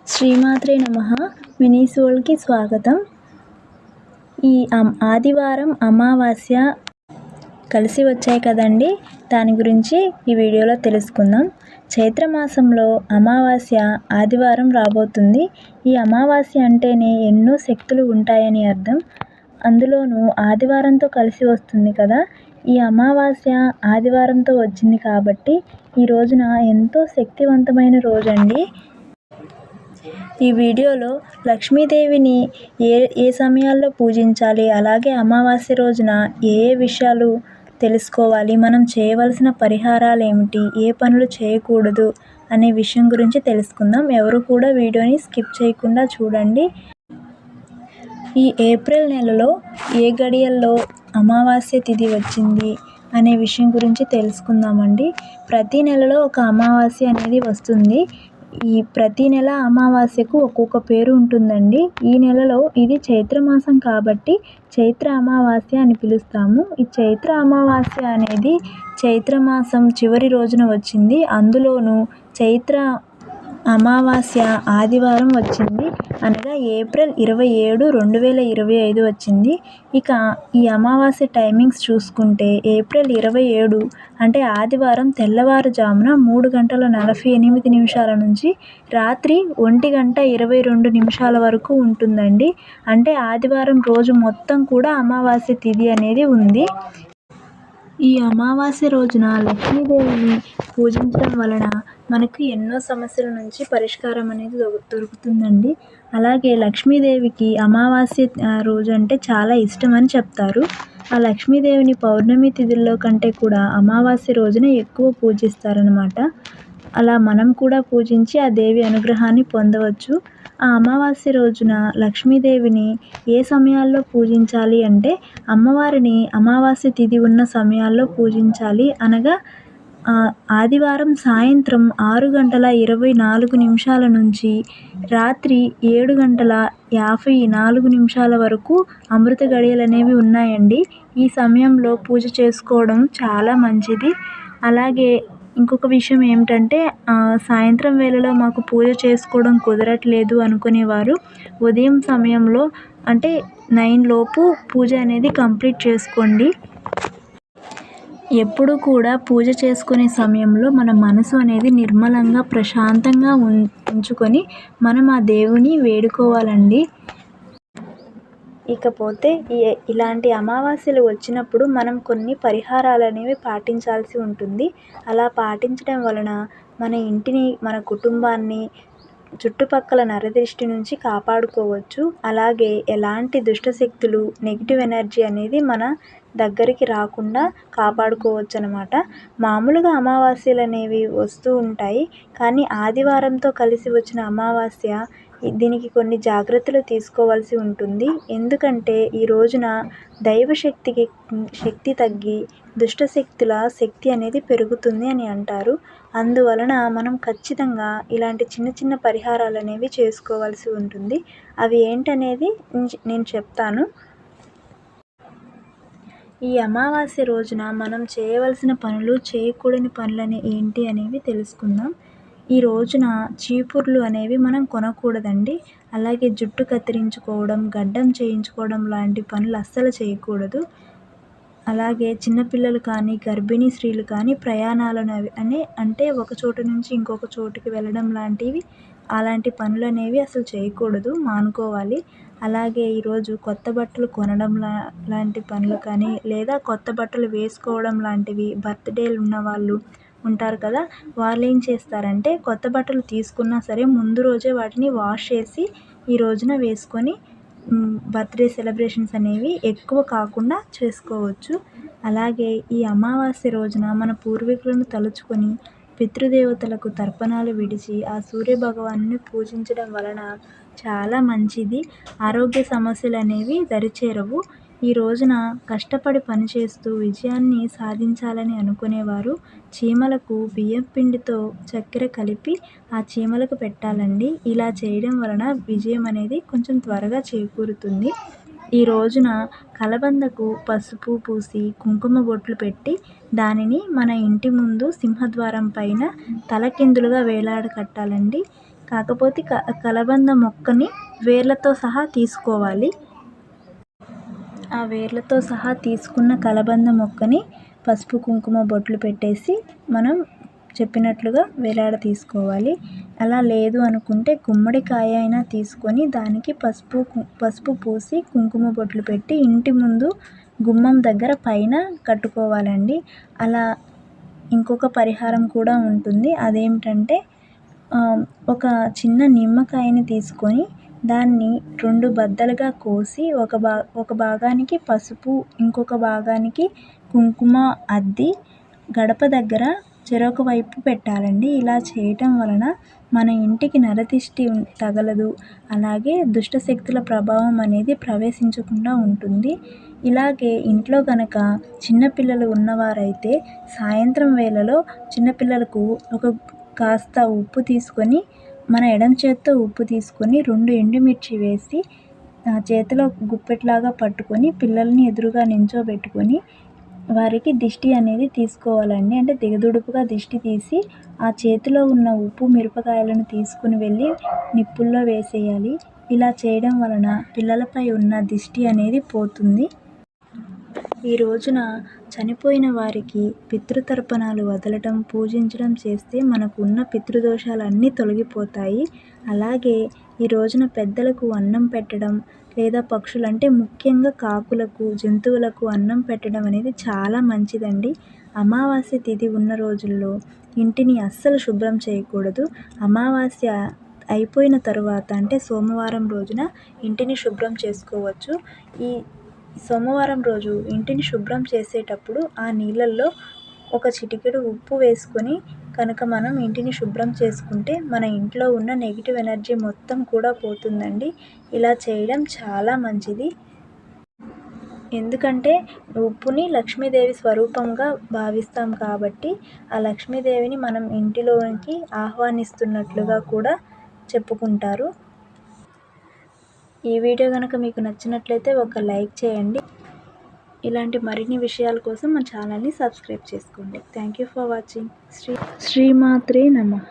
శ్రీమాత్రే నమః. మినీస్ వరల్డ్‌కి స్వాగతం. ఈ ఆదివారం, అమావాస్య కలిసి వచ్చాయి కదండీ! దాని గురించి ఈ వీడియోలో తెలుసుకుందాం. చైత్రమాసంలో అమావాస్య ఆదివారం రాబోతుంది. ఈ అమావాస్య అంటేనే ఎన్నో శక్తులు ఉంటాయని అర్థం. అందులోనూ ఆదివారంతో కలిసి వస్తుంది కదా! ఈ అమావాస్య ఆదివారంతో వచ్చింది కాబట్టి ఈ రోజున ఎంతో శక్తివంతమైన రోజండి. ఈ వీడియోలో లక్ష్మీదేవిని ఏ సమయాల్లో పూజించాలి, అలాగే అమావాస్య రోజున ఏ విషయాలు తెలుసుకోవాలి, మనం చేయవలసిన పరిహారాలు ఏమిటి, ఏ పనులు చేయకూడదు అనే విషయం గురించి తెలుసుకుందాం. ఎవరు కూడా వీడియోని స్కిప్ చేయకుండా చూడండి. ఈ ఏప్రిల్ నెలలో ఏ గడియల్లో అమావాస్య తిథి వచ్చింది అనే విషయం గురించి తెలుసుకుందామండి. ప్రతి నెలలో ఒక అమావాస్య అనేది వస్తుంది. ఈ ప్రతి నెల అమావాస్యకు ఒక్కొక్క పేరు ఉంటుందండి. ఈ నెలలో ఇది చైత్రమాసం కాబట్టి చైత్ర అమావాస్య అని పిలుస్తాము. ఈ చైత్ర అమావాస్య అనేది చైత్రమాసం చివరి రోజున వచ్చింది. అందులోనూ చైత్ర అమావాస్య ఆదివారం వచ్చింది, అనగా ఏప్రిల్ 27, 2025 వచ్చింది. ఇక ఈ అమావాస్య టైమింగ్స్ చూసుకుంటే ఏప్రిల్ 27 అంటే ఆదివారం తెల్లవారుజామున 3:48 నుంచి రాత్రి 1:22 వరకు ఉంటుందండి. అంటే ఆదివారం రోజు మొత్తం కూడా అమావాస్య తిథి అనేది ఉంది. ఈ అమావాస్య రోజున లక్ష్మీదేవిని పూజించడం వలన మనకు ఎన్నో సమస్యల నుంచి పరిష్కారం అనేది దొరుకుతుందండి. అలాగే లక్ష్మీదేవికి అమావాస్య రోజు అంటే చాలా ఇష్టం అని చెప్తారు. ఆ లక్ష్మీదేవిని పౌర్ణమి తిథుల్లో కంటే కూడా అమావాస్య రోజున ఎక్కువ పూజిస్తారనమాట. అలా మనం కూడా పూజించి ఆ దేవి అనుగ్రహాన్ని పొందవచ్చు. ఆ అమావాస్య రోజున లక్ష్మీదేవిని ఏ సమయాల్లో పూజించాలి అంటే అమ్మవారిని అమావాస్య తిథి ఉన్న సమయాల్లో పూజించాలి. అనగా ఆదివారం సాయంత్రం 6:24 నుంచి రాత్రి 7:54 వరకు అమృత గడియలు అనేవి ఉన్నాయండి. ఈ సమయంలో పూజ చేసుకోవడం చాలా మంచిది. అలాగే ఇంకొక విషయం ఏమిటంటే సాయంత్రం వేళలో మాకు పూజ చేసుకోవడం కుదరట్లేదు అనుకునేవారు ఉదయం సమయంలో అంటే 9 లోపు పూజ అనేది కంప్లీట్ చేసుకోండి. ఎప్పుడు కూడా పూజ చేసుకునే సమయంలో మన మనసు అనేది నిర్మలంగా ప్రశాంతంగా ఉంచుకొని మనం ఆ దేవుని వేడుకోవాలండి. ఇకపోతే ఇలాంటి అమావాస్యలు వచ్చినప్పుడు మనం కొన్ని పరిహారాలు అనేవి పాటించాల్సి ఉంటుంది. అలా పాటించడం వలన మన ఇంటిని, మన కుటుంబాన్ని చుట్టుపక్కల నరదృష్టి నుంచి కాపాడుకోవచ్చు. అలాగే ఎలాంటి దుష్టశక్తులు, నెగిటివ్ ఎనర్జీ అనేది మన దగ్గరికి రాకుండా కాపాడుకోవచ్చు అన్నమాట. మామూలుగా అమావాస్యలు అనేవి వస్తూ ఉంటాయి, కానీ ఆదివారంతో కలిసి వచ్చిన అమావాస్య దీనికి కొన్ని జాగ్రత్తలు తీసుకోవాల్సి ఉంటుంది. ఎందుకంటే ఈ రోజున శక్తి తగ్గి దుష్టశక్తుల శక్తి అనేది పెరుగుతుంది అని అంటారు. అందువలన మనం ఖచ్చితంగా ఇలాంటి చిన్న చిన్న పరిహారాలు అనేవి చేసుకోవాల్సి ఉంటుంది. అవి ఏంటనేది నేను చెప్తాను. ఈ అమావాస్య రోజున మనం చేయవలసిన పనులు, చేయకూడని పనులని ఏంటి అనేవి తెలుసుకుందాం. ఈ రోజున చీపుర్లు అనేవి మనం కొనకూడదండి. అలాగే జుట్టు కత్తిరించుకోవడం, గడ్డం చేయించుకోవడం లాంటి పనులు అస్సలు చేయకూడదు. అలాగే చిన్నపిల్లలు కానీ, గర్భిణీ స్త్రీలు కానీ ప్రయాణాలను అంటే ఒక చోటు నుంచి ఇంకొక చోటుకి వెళ్ళడం లాంటివి, అలాంటి పనులు అనేవి అసలు చేయకూడదు, మానుకోవాలి. అలాగే ఈరోజు కొత్త బట్టలు కొనడం లాంటి పనులు కానీ, లేదా కొత్త బట్టలు వేసుకోవడం లాంటివి, బర్త్డేలు ఉన్నవాళ్ళు ఉంటారు కదా, వాళ్ళు ఏం చేస్తారంటే కొత్త బట్టలు తీసుకున్నా సరే ముందు రోజే వాటిని వాష్ చేసి ఈ రోజున వేసుకొని బర్త్డే సెలబ్రేషన్స్ అనేవి ఎక్కువ కాకుండా చేసుకోవచ్చు. అలాగే ఈ అమావాస్య రోజున మన పూర్వీకులను తలుచుకొని పితృదేవతలకు తర్పణాలు విడిచి ఆ సూర్యభగవాన్ని పూజించడం వలన చాలా మంచిది. ఆరోగ్య సమస్యలు అనేవి దరిచేరవు. ఈ రోజున కష్టపడి పనిచేస్తూ విజయాన్ని సాధించాలని అనుకునేవారు చీమలకు బియ్యం పిండితో చక్కెర కలిపి ఆ చీమలకు పెట్టాలండి. ఇలా చేయడం వలన విజయం అనేది కొంచెం త్వరగా చేకూరుతుంది. ఈ రోజున కలబందకు పసుపు పూసి కుంకుమ బొట్లు పెట్టి దానిని మన ఇంటి ముందు సింహద్వారం పైన తలకిందులుగా వేలాడకట్టాలండి. కాకపోతే కలబంద మొక్కని వేర్లతో సహా తీసుకోవాలి. ఆ వేర్లతో సహా తీసుకున్న కలబంద మొక్కని పసుపు కుంకుమ బొట్లు పెట్టేసి మనం చెప్పినట్లుగా వేలాడ తీసుకోవాలి. అలా లేదు అనుకుంటే గుమ్మడికాయ అయినా తీసుకొని దానికి పసుపు పూసి కుంకుమ బొట్లు పెట్టి ఇంటి ముందు గుమ్మం దగ్గర పైన కట్టుకోవాలండి. అలా ఇంకొక పరిహారం కూడా ఉంటుంది. అదేమిటంటే ఒక చిన్న నిమ్మకాయని తీసుకొని దాన్ని 2 బద్దలుగా కోసి ఒక భాగానికి పసుపు, ఇంకొక భాగానికి కుంకుమ అద్ది గడప దగ్గర చెరొక వైపు పెట్టాలండి. ఇలా చేయటం వలన మన ఇంటికి నరదిష్టి తగలదు, అలాగే దుష్టశక్తుల ప్రభావం అనేది ప్రవేశించకుండా ఉంటుంది. ఇలాగే ఇంట్లో కనుక చిన్నపిల్లలు ఉన్నవారైతే సాయంత్రం వేళలో చిన్నపిల్లలకు కాస్త ఉప్పు తీసుకొని మన ఎడమ చేత్తో ఉప్పు తీసుకొని 2 ఎండుమిర్చి వేసి చేతిలో గుప్పెట్లాగా పట్టుకొని పిల్లల్ని ఎదురుగా నించోబెట్టుకొని వారికి దిష్టి అనేది తీసుకోవాలండి. అంటే దిగదుడుపుగా దిష్టి తీసి ఆ చేతిలో ఉన్న ఉప్పు మిరపకాయలను తీసుకుని వెళ్ళి నిప్పుల్లో వేసేయాలి. ఇలా చేయడం వలన పిల్లలపై ఉన్న దిష్టి అనేది పోతుంది. ఈ రోజున చనిపోయిన వారికి పితృతర్పణాలు వదలటం, పూజించడం చేస్తే మనకు ఉన్న పితృదోషాలన్నీ తొలగిపోతాయి. అలాగే ఈ రోజున పెద్దలకు అన్నం పెట్టడం లేదా పక్షులు అంటే ముఖ్యంగా కాకులకు, జంతువులకు అన్నం పెట్టడం అనేది చాలా మంచిదండి. అమావాస్య తిథి ఉన్న రోజుల్లో ఇంటిని అస్సలు శుభ్రం చేయకూడదు. అమావాస్య అయిపోయిన తరువాత అంటే సోమవారం రోజున ఇంటిని శుభ్రం చేసుకోవచ్చు. ఈ సోమవారం రోజు ఇంటిని శుభ్రం చేసేటప్పుడు ఆ నీళ్ళల్లో ఒక చిటికెడు ఉప్పు వేసుకొని కనుక మనం ఇంటిని శుభ్రం చేసుకుంటే మన ఇంట్లో ఉన్న నెగిటివ్ ఎనర్జీ మొత్తం కూడా పోతుందండి. ఇలా చేయడం చాలా మంచిది. ఎందుకంటే ఉప్పుని లక్ష్మీదేవి స్వరూపంగా భావిస్తాం కాబట్టి ఆ లక్ష్మీదేవిని మనం ఇంటిలోనికి ఆహ్వానిస్తున్నట్లుగా కూడా చెప్పుకుంటారు. ఈ వీడియో కనుక మీకు నచ్చినట్లయితే ఒక లైక్ చేయండి. ఇలాంటి మరిన్ని విషయాల కోసం మన ఛానల్ని సబ్స్క్రైబ్ చేసుకోండి. Thank you for watching. శ్రీమాత్రే నమః.